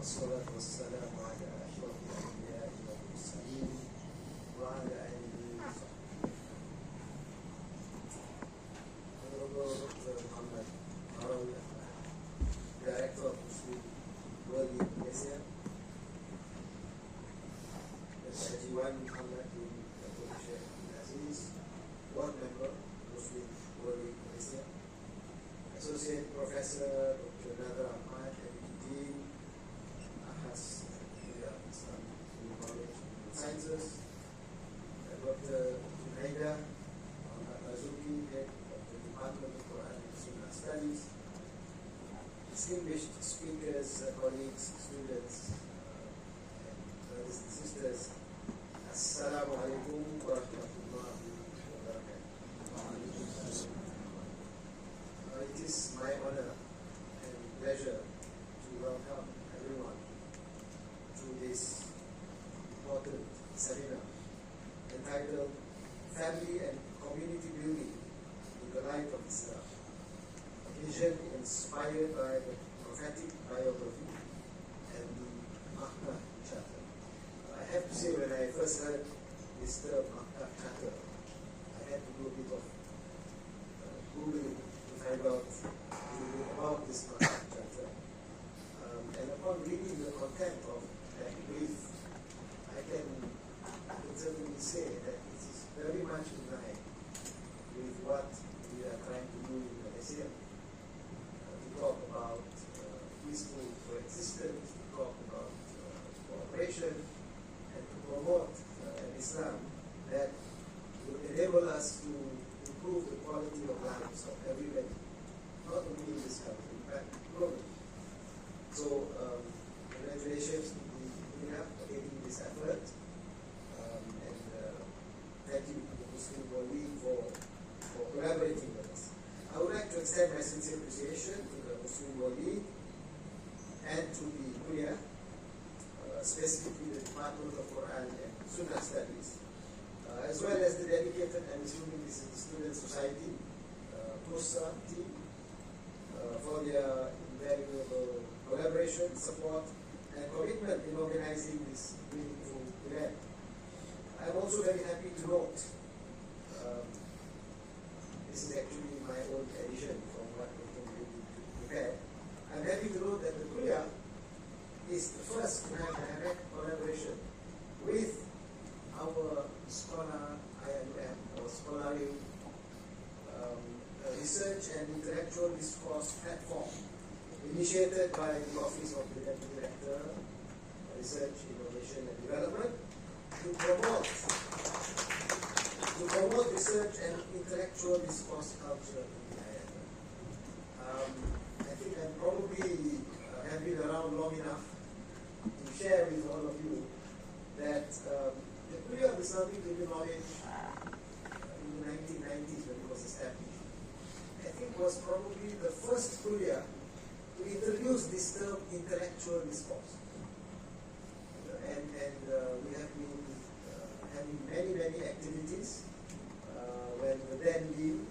والصلاة والسلام على أشرف الأنبياء والمرسلين وعلى آله وصحبه. Honorable Dr. Muhammad Marawi, Director of Muslim World in Malaysia, Haji Muhammad bin Dr. Sheikh Abdul Aziz, Board Member, Muslim World in Malaysia, Associate Professor Dr. Nader Ahmad, Dean, Ahas, Islamic College of Sciences, Dr. Junaida Azuki, Head of the Department of Quran and Sunnah Studies, distinguished speakers, colleagues, students, and brothers and sisters, Assalamu alaikum wa rahmatullahi wa barakatuh. It is my honor and pleasure to welcome everyone to this important seminar entitled Family and Community Building in the Light of Islam, a vision inspired by the prophetic biography and the Makkah Charter. I have to say, when I first heard this term Makkah Charter, I had to do a bit of Googling to find out a little bit about this Makkah Charter. And upon reading the content of that brief, I can certainly say that it is very much in line with what we are trying to do in Malaysia. To talk about peaceful coexistence, to talk about cooperation, and to promote an Islam that will enable us to improve the quality of lives of everybody, not only in this country, but globally. So, congratulations to the UNIA for taking this effort, and thank you to the Muslim World League for collaborating with us. I would like to extend my sincere appreciation to the Muslim World League and to the UNIA, specifically the Department of Quran and Sunnah Studies, as well as the dedicated, and assuming this is the Student Society, PUSA team, for their invaluable collaboration, support, and commitment in organizing this meaningful event. I am also very happy to note, this is actually my own addition from what we prepared. I am happy to note that the Kuliah is the first to have direct collaboration with our Scholar IMM, or Scholarly Research and Intellectual Discourse Platform, initiated by the Office of the Deputy Director, Research, Innovation and Development, to promote research and intellectual discourse culture in the IMM. I think I probably have been around long enough to share with all of you that the Kuliah of Islamic Living Knowledge in the 1990s, when it was established, I think was probably the first Kuliah to introduce this term intellectual discourse. And we have been having many activities when the then Dean,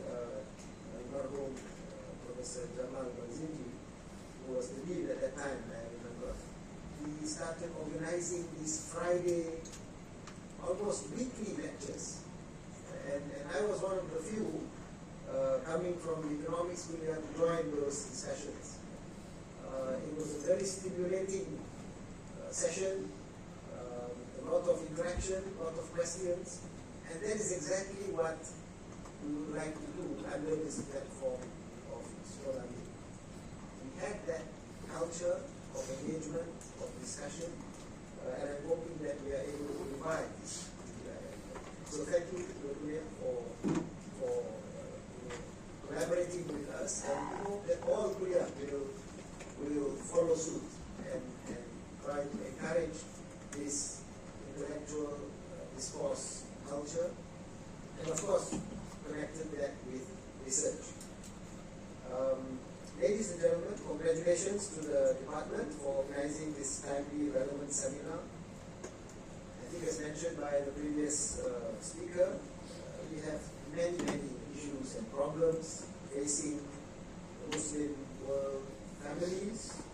Marhum Professor Jamal Barzini, who was the Dean at that time, I remember, he started organizing these Friday, almost weekly lectures. And I was one of the few coming from the economics Kuliah to join those sessions. It was a very stimulating session, a lot of interaction, a lot of questions, and that is exactly what we would like to do under this platform of scholarly. We had that culture of engagement, of discussion, and I'm hoping that we are able to revive this. So thank you to the Kuliah for collaborating with us, and we hope that all Kuliah will follow suit and try to encourage this intellectual discourse culture, and of course connected that with research. Ladies and gentlemen, congratulations to the department for organizing this timely, relevant seminar. I think, as mentioned by the previous speaker, we have many issues and problems facing the Muslim world families,